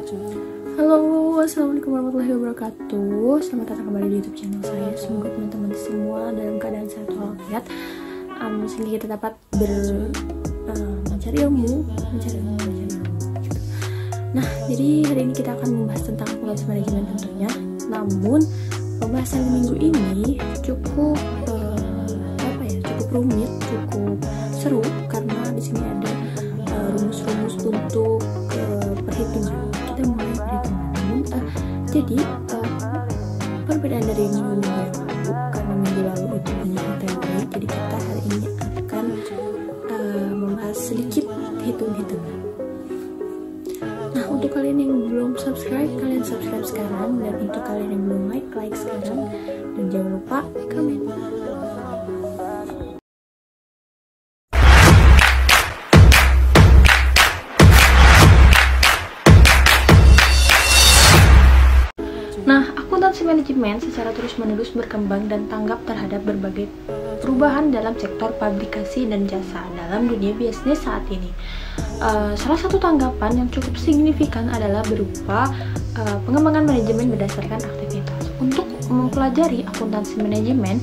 Halo, assalamualaikum warahmatullahi wabarakatuh. Selamat datang kembali di YouTube channel saya. Semoga teman-teman semua dalam keadaan sehat walafiat, sehingga kita dapat mencari ilmu. Gitu. Nah, jadi hari ini kita akan membahas tentang akuntansi manajemen tentunya. Namun pembahasan minggu ini cukup rumit, cukup seru karena di sini ada rumus-rumus untuk perhitungan. Kita mulai perhitungan. Jadi perbedaan dari minggu yang lalu, karena minggu lalu itu hanya teori, jadi kita hari ini akan membahas sedikit hitung-hitungan. Nah, untuk kalian yang belum subscribe, kalian subscribe sekarang, dan untuk kalian yang belum like sekarang, dan jangan lupa komen. Nah, akuntansi manajemen secara terus-menerus berkembang dan tanggap terhadap berbagai perubahan dalam sektor publikasi dan jasa dalam dunia bisnis saat ini. Salah satu tanggapan yang cukup signifikan adalah berupa pengembangan manajemen berdasarkan aktivitas. Untuk mempelajari akuntansi manajemen,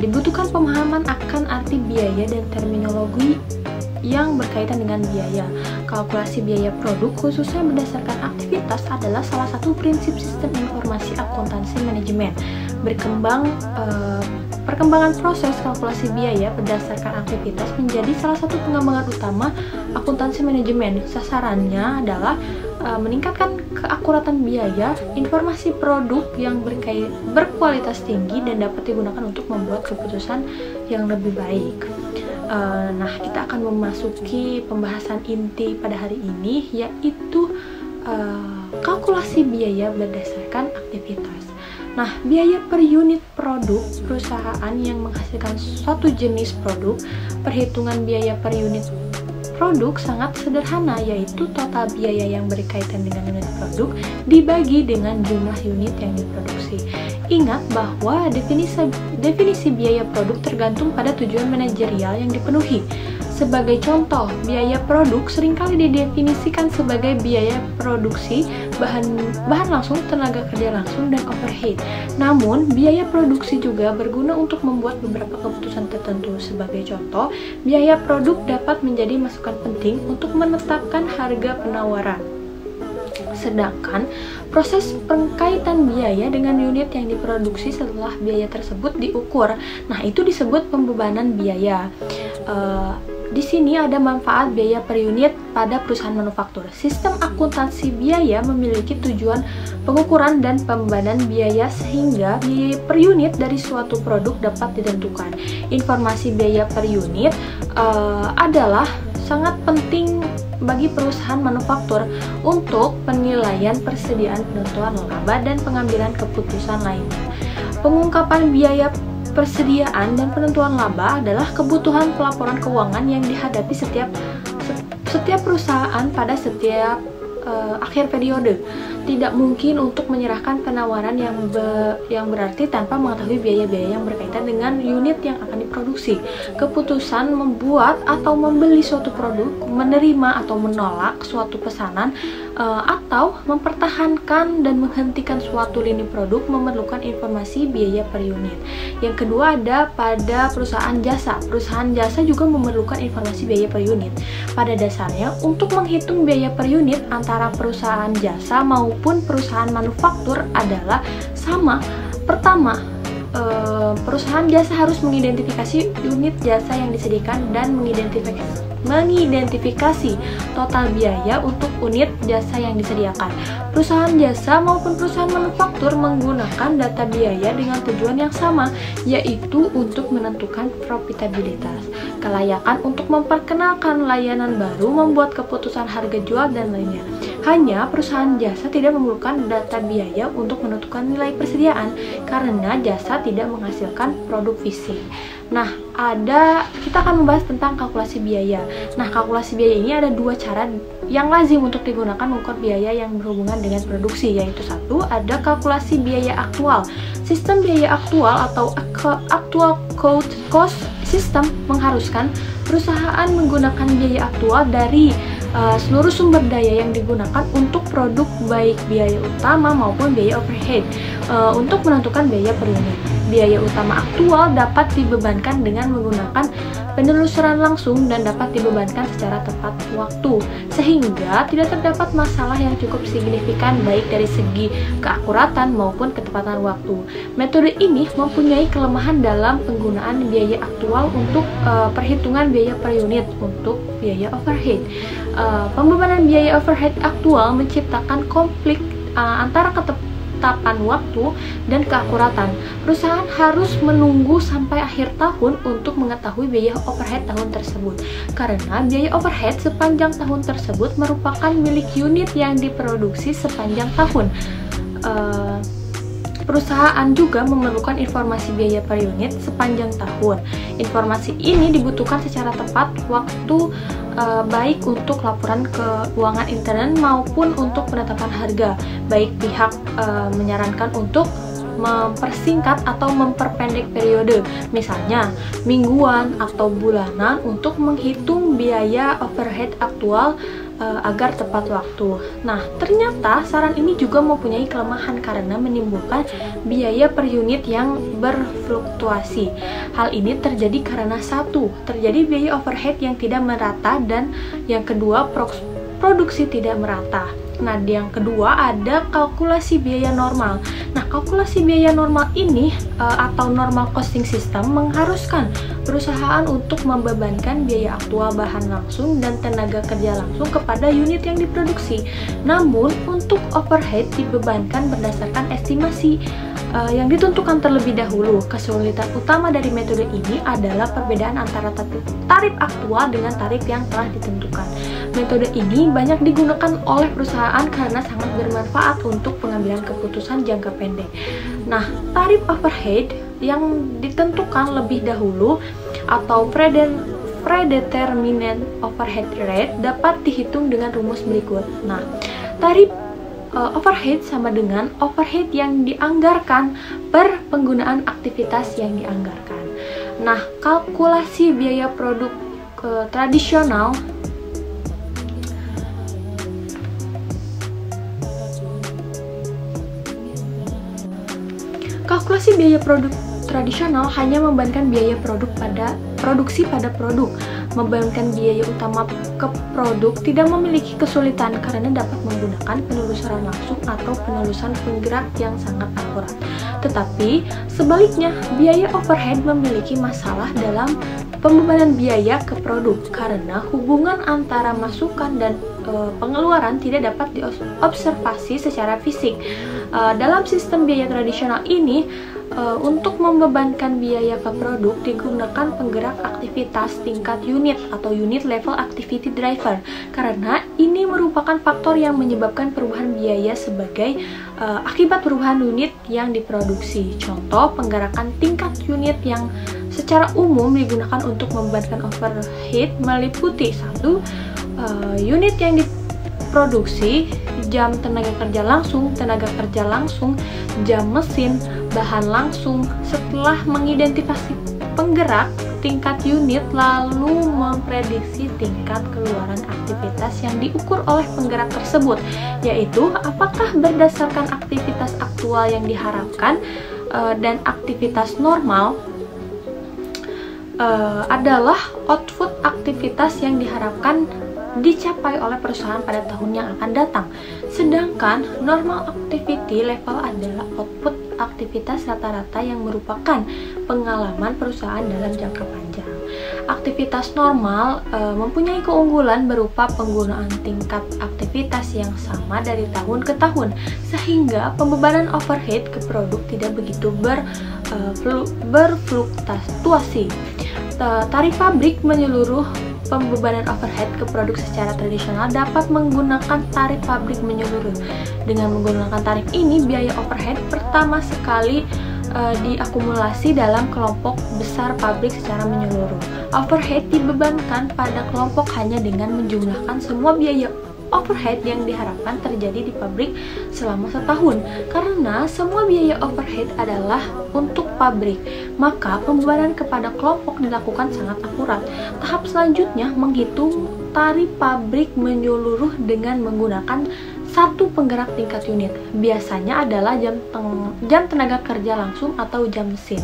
dibutuhkan pemahaman akan arti biaya dan terminologi yang berkaitan dengan biaya. Kalkulasi biaya produk khususnya berdasarkan aktivitas adalah salah satu prinsip sistem informasi akuntansi manajemen. Perkembangan proses kalkulasi biaya berdasarkan aktivitas menjadi salah satu pengembangan utama akuntansi manajemen. Sasarannya adalah meningkatkan keakuratan biaya, informasi produk yang berkualitas tinggi dan dapat digunakan untuk membuat keputusan yang lebih baik. Nah, kita akan memasuki pembahasan inti pada hari ini, yaitu kalkulasi biaya berdasarkan aktivitas. Nah, biaya per unit produk perusahaan yang menghasilkan suatu jenis produk, perhitungan biaya per unit produk sangat sederhana, yaitu total biaya yang berkaitan dengan unit produk dibagi dengan jumlah unit yang diproduksi. Ingat bahwa definisi biaya produk tergantung pada tujuan manajerial yang dipenuhi. Sebagai contoh, biaya produk seringkali didefinisikan sebagai biaya produksi, bahan langsung, tenaga kerja langsung, dan overhead. Namun, biaya produksi juga berguna untuk membuat beberapa keputusan tertentu. Sebagai contoh, biaya produk dapat menjadi masukan penting untuk menetapkan harga penawaran. Sedangkan proses pengkaitan biaya dengan unit yang diproduksi setelah biaya tersebut diukur, nah itu disebut pembebanan biaya. Di sini ada manfaat biaya per unit pada perusahaan manufaktur. Sistem akuntansi biaya memiliki tujuan pengukuran dan pembebanan biaya sehingga biaya per unit dari suatu produk dapat ditentukan. Informasi biaya per unit adalah sangat penting bagi perusahaan manufaktur untuk penilaian persediaan penentuan laba dan pengambilan keputusan lainnya. Pengungkapan biaya persediaan dan penentuan laba adalah kebutuhan pelaporan keuangan yang dihadapi setiap perusahaan pada setiap akhir periode. Tidak mungkin untuk menyerahkan penawaran yang berarti tanpa mengetahui biaya-biaya yang berkaitan dengan unit yang akan diproduksi. Keputusan membuat atau membeli suatu produk, menerima atau menolak suatu pesanan, atau mempertahankan dan menghentikan suatu lini produk memerlukan informasi biaya per unit. Yang kedua ada pada perusahaan jasa. Perusahaan jasa juga memerlukan informasi biaya per unit. Pada dasarnya, untuk menghitung biaya per unit antara perusahaan jasa maupun perusahaan manufaktur adalah sama. Pertama, perusahaan jasa harus mengidentifikasi unit jasa yang disediakan dan mengidentifikasi total biaya untuk unit jasa yang disediakan. Perusahaan jasa maupun perusahaan manufaktur menggunakan data biaya dengan tujuan yang sama, yaitu untuk menentukan profitabilitas, kelayakan untuk memperkenalkan layanan baru, membuat keputusan harga jual, dan lainnya. Hanya perusahaan jasa tidak memerlukan data biaya untuk menentukan nilai persediaan karena jasa tidak menghasilkan produk fisik. Nah, kita akan membahas tentang kalkulasi biaya. Nah, kalkulasi biaya ini ada dua cara yang lazim untuk digunakan mengukur biaya yang berhubungan dengan produksi, yaitu satu, ada kalkulasi biaya aktual. Sistem biaya aktual atau actual cost system mengharuskan perusahaan menggunakan biaya aktual dari seluruh sumber daya yang digunakan untuk produk, baik biaya utama maupun biaya overhead. Untuk menentukan biaya per unit, biaya utama aktual dapat dibebankan dengan menggunakan penelusuran langsung dan dapat dibebankan secara tepat waktu, sehingga tidak terdapat masalah yang cukup signifikan baik dari segi keakuratan maupun ketepatan waktu. Metode ini mempunyai kelemahan dalam penggunaan biaya aktual untuk perhitungan biaya per unit untuk biaya overhead. Pembebanan biaya overhead aktual menciptakan konflik antara ketetapan waktu dan keakuratan. Perusahaan harus menunggu sampai akhir tahun untuk mengetahui biaya overhead tahun tersebut, karena biaya overhead sepanjang tahun tersebut merupakan milik unit yang diproduksi sepanjang tahun. Perusahaan juga memerlukan informasi biaya per unit sepanjang tahun. Informasi ini dibutuhkan secara tepat waktu, baik untuk laporan keuangan intern maupun untuk penetapan harga. Baik pihak menyarankan untuk mempersingkat atau memperpendek periode, misalnya mingguan atau bulanan, untuk menghitung biaya overhead aktual agar tepat waktu. Nah, ternyata saran ini juga mempunyai kelemahan karena menimbulkan biaya per unit yang berfluktuasi. Hal ini terjadi karena satu, terjadi biaya overhead yang tidak merata, dan yang kedua, produksi tidak merata. Nah, yang kedua ada kalkulasi biaya normal. Nah, kalkulasi biaya normal ini atau normal costing system mengharuskan perusahaan untuk membebankan biaya aktual bahan langsung dan tenaga kerja langsung kepada unit yang diproduksi. Namun, untuk overhead dibebankan berdasarkan estimasi yang ditentukan terlebih dahulu. Kesulitan utama dari metode ini adalah perbedaan antara tarif aktual dengan tarif yang telah ditentukan. Metode ini banyak digunakan oleh perusahaan karena sangat bermanfaat untuk pengambilan keputusan jangka pendek. Nah, tarif overhead yang ditentukan lebih dahulu atau predetermined overhead rate dapat dihitung dengan rumus berikut. Nah, tarif overhead sama dengan overhead yang dianggarkan per penggunaan aktivitas yang dianggarkan. Nah, kalkulasi biaya produk tradisional hanya membebankan biaya produksi pada produk. Membebankan biaya utama ke produk tidak memiliki kesulitan karena dapat menggunakan penelusuran langsung atau penelusuran penggerak yang sangat akurat. Tetapi sebaliknya, biaya overhead memiliki masalah dalam pembebanan biaya ke produk karena hubungan antara masukan dan pengeluaran tidak dapat diobservasi secara fisik. Dalam sistem biaya tradisional ini, untuk membebankan biaya ke produk digunakan penggerak aktivitas tingkat unit atau unit level activity driver, karena ini merupakan faktor yang menyebabkan perubahan biaya sebagai akibat perubahan unit yang diproduksi. Contoh penggerakan tingkat unit yang secara umum digunakan untuk membebankan overhead meliputi 1. Unit yang diproduksi, jam tenaga kerja langsung, jam mesin, bahan langsung. Setelah mengidentifikasi penggerak tingkat unit, lalu memprediksi tingkat keluaran aktivitas yang diukur oleh penggerak tersebut, yaitu apakah berdasarkan aktivitas aktual yang diharapkan dan aktivitas normal adalah output aktivitas yang diharapkan dicapai oleh perusahaan pada tahun yang akan datang. Sedangkan normal activity level adalah output aktivitas rata-rata yang merupakan pengalaman perusahaan dalam jangka panjang. Aktivitas normal mempunyai keunggulan berupa penggunaan tingkat aktivitas yang sama dari tahun ke tahun, sehingga pembebanan overhead ke produk tidak begitu berfluktuasi. Tarif pabrik menyeluruh. Pembebanan overhead ke produk secara tradisional dapat menggunakan tarif pabrik menyeluruh. Dengan menggunakan tarif ini, biaya overhead pertama sekali diakumulasi dalam kelompok besar pabrik secara menyeluruh. Overhead dibebankan pada kelompok hanya dengan menjumlahkan semua biaya overhead yang diharapkan terjadi di pabrik selama setahun. Karena semua biaya overhead adalah untuk pabrik, maka pembebanan kepada kelompok dilakukan sangat akurat. Tahap selanjutnya menghitung tarif pabrik menyeluruh dengan menggunakan satu penggerak tingkat unit. Biasanya adalah jam tenaga kerja langsung atau jam mesin.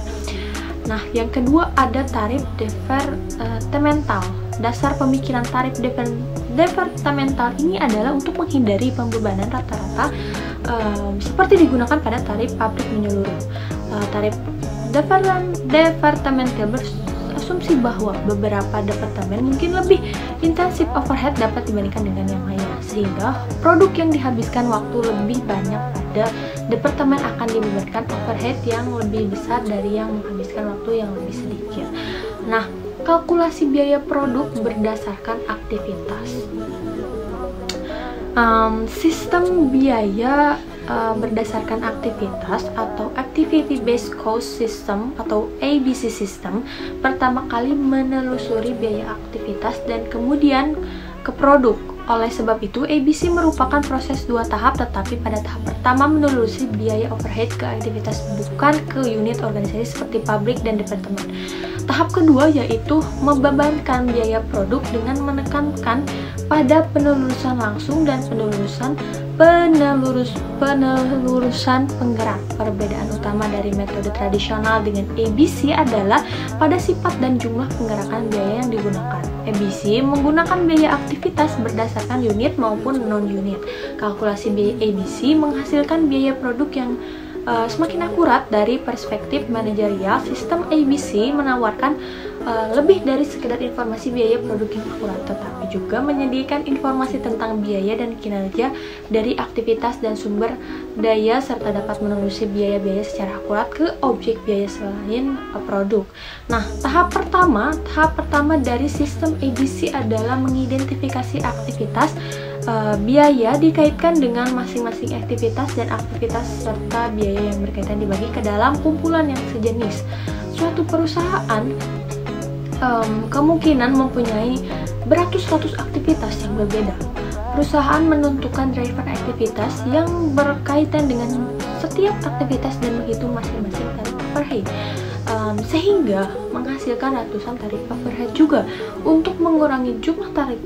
Nah, yang kedua ada tarif departemental. Dasar pemikiran tarif departemental ini adalah untuk menghindari pembebanan rata-rata seperti digunakan pada tarif pabrik menyeluruh. Tarif departemental berasumsi bahwa beberapa departemen mungkin lebih intensif overhead dapat dibandingkan dengan yang lainnya, sehingga produk yang dihabiskan waktu lebih banyak pada departemen akan dibebankan overhead yang lebih besar dari yang menghabiskan waktu yang lebih sedikit. Nah, kalkulasi biaya produk berdasarkan aktivitas. Sistem biaya berdasarkan aktivitas atau Activity Based Cost System atau ABC System pertama kali menelusuri biaya aktivitas dan kemudian ke produk. Oleh sebab itu, ABC merupakan proses dua tahap, tetapi pada tahap pertama menelusuri biaya overhead ke aktivitas bukan ke unit organisasi seperti pabrik dan departemen. Tahap kedua yaitu membebankan biaya produk dengan menekankan pada penelurusan langsung dan penelurusan penggerak. Perbedaan utama dari metode tradisional dengan ABC adalah pada sifat dan jumlah penggerakan biaya yang digunakan. ABC menggunakan biaya aktivitas berdasarkan unit maupun non-unit. Kalkulasi biaya ABC menghasilkan biaya produk yang semakin akurat dari perspektif manajerial. Sistem ABC menawarkan lebih dari sekedar informasi biaya produk yang akurat, tetapi juga menyediakan informasi tentang biaya dan kinerja dari aktivitas dan sumber daya serta dapat menelusuri biaya-biaya secara akurat ke objek biaya selain produk. Nah, tahap pertama dari sistem ABC adalah mengidentifikasi aktivitas biaya dikaitkan dengan masing-masing aktivitas dan aktivitas serta biaya yang berkaitan dibagi ke dalam kumpulan yang sejenis. Suatu perusahaan kemungkinan mempunyai beratus-ratus aktivitas yang berbeda. Perusahaan menentukan driver aktivitas yang berkaitan dengan setiap aktivitas dan menghitung masing-masing tarif overhead, sehingga menghasilkan ratusan tarif overhead juga. Untuk mengurangi jumlah tarif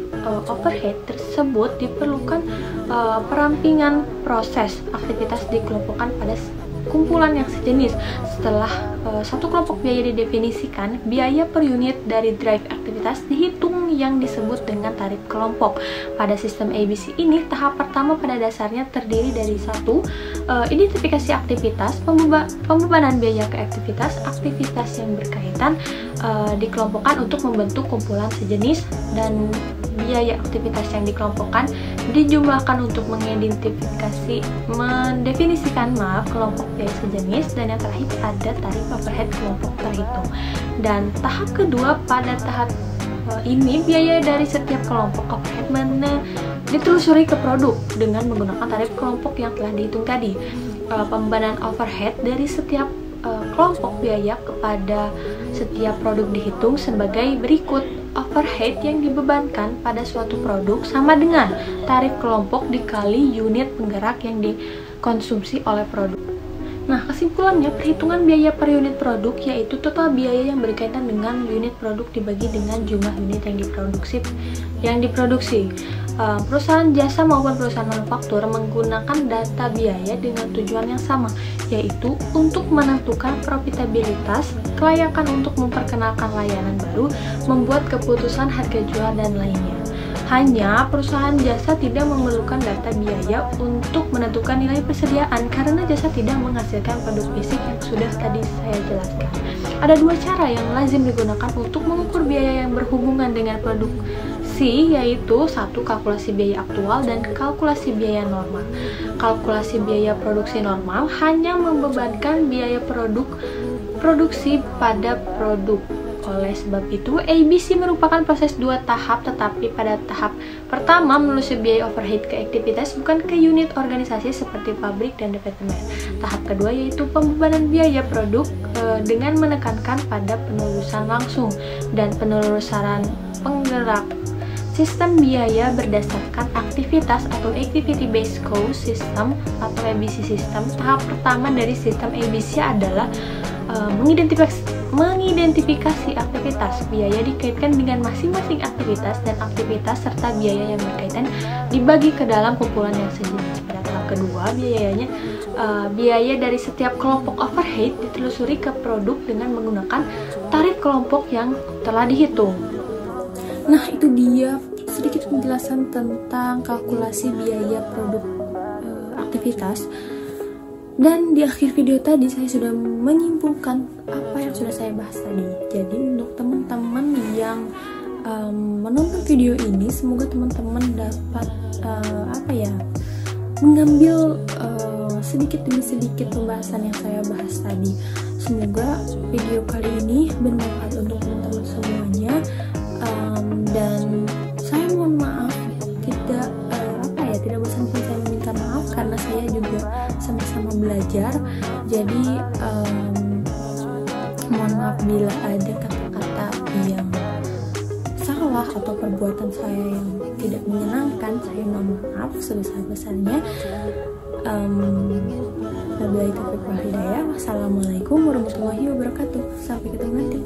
overhead tersebut diperlukan perampingan proses aktivitas dikelompokkan pada kumpulan yang sejenis. Setelah satu kelompok biaya didefinisikan, biaya per unit dari drive aktivitas dihitung yang disebut dengan tarif kelompok. Pada sistem ABC ini, tahap pertama pada dasarnya terdiri dari satu, identifikasi aktivitas, pembebanan biaya ke aktivitas yang berkaitan dikelompokkan untuk membentuk kumpulan sejenis, dan biaya aktivitas yang dikelompokkan dijumlahkan untuk mendefinisikan kelompok biaya sejenis, dan yang terakhir ada tarif overhead kelompok terhitung. Dan tahap kedua, pada tahap ini biaya dari setiap kelompok overhead ditelusuri ke produk dengan menggunakan tarif kelompok yang telah dihitung tadi. Pembebanan overhead dari setiap kelompok biaya kepada setiap produk dihitung sebagai berikut. Overhead yang dibebankan pada suatu produk sama dengan tarif kelompok dikali unit penggerak yang dikonsumsi oleh produk. Nah, kesimpulannya, perhitungan biaya per unit produk yaitu total biaya yang berkaitan dengan unit produk dibagi dengan jumlah unit yang diproduksi. Perusahaan jasa maupun perusahaan manufaktur menggunakan data biaya dengan tujuan yang sama, yaitu untuk menentukan profitabilitas, kelayakan untuk memperkenalkan layanan baru, membuat keputusan harga jual, dan lainnya. Hanya perusahaan jasa tidak memerlukan data biaya untuk menentukan nilai persediaan karena jasa tidak menghasilkan produk fisik yang sudah tadi saya jelaskan. Ada dua cara yang lazim digunakan untuk mengukur biaya yang berhubungan dengan produksi, yaitu satu, kalkulasi biaya aktual dan kalkulasi biaya normal. Kalkulasi biaya produksi normal hanya membebankan biaya produksi pada produk. Oleh sebab itu, ABC merupakan proses dua tahap, tetapi pada tahap pertama menelusuri biaya overhead ke aktivitas bukan ke unit organisasi seperti pabrik dan departemen. Tahap kedua yaitu pembebanan biaya produk dengan menekankan pada penelurusan langsung dan penelurusan penggerak. Sistem biaya berdasarkan aktivitas atau Activity Based Cost System mengidentifikasi aktivitas. Biaya dikaitkan dengan masing-masing aktivitas dan aktivitas serta biaya yang berkaitan dibagi ke dalam kumpulan yang sejenis. Pada tahap kedua, biaya dari setiap kelompok overhead ditelusuri ke produk dengan menggunakan tarif kelompok yang telah dihitung. Nah, itu dia sedikit penjelasan tentang kalkulasi biaya produk aktivitas. Dan di akhir video tadi saya sudah menyimpulkan apa yang sudah saya bahas tadi. Jadi untuk teman-teman yang menonton video ini, semoga teman-teman dapat mengambil sedikit demi sedikit pembahasan yang saya bahas tadi. Semoga video kali ini bermanfaat untuk teman-teman semuanya. Dan saya mohon maaf tidak bosan-bosan saya meminta maaf karena saya juga sama-sama belajar. Jadi mohon maaf bila ada kata-kata yang salah atau perbuatan saya yang tidak menyenangkan. Saya mohon maaf sebesar-besarnya. Wabillahi taufiq wal hidayah. Wassalamualaikum warahmatullahi wabarakatuh. Sampai ketemu nanti.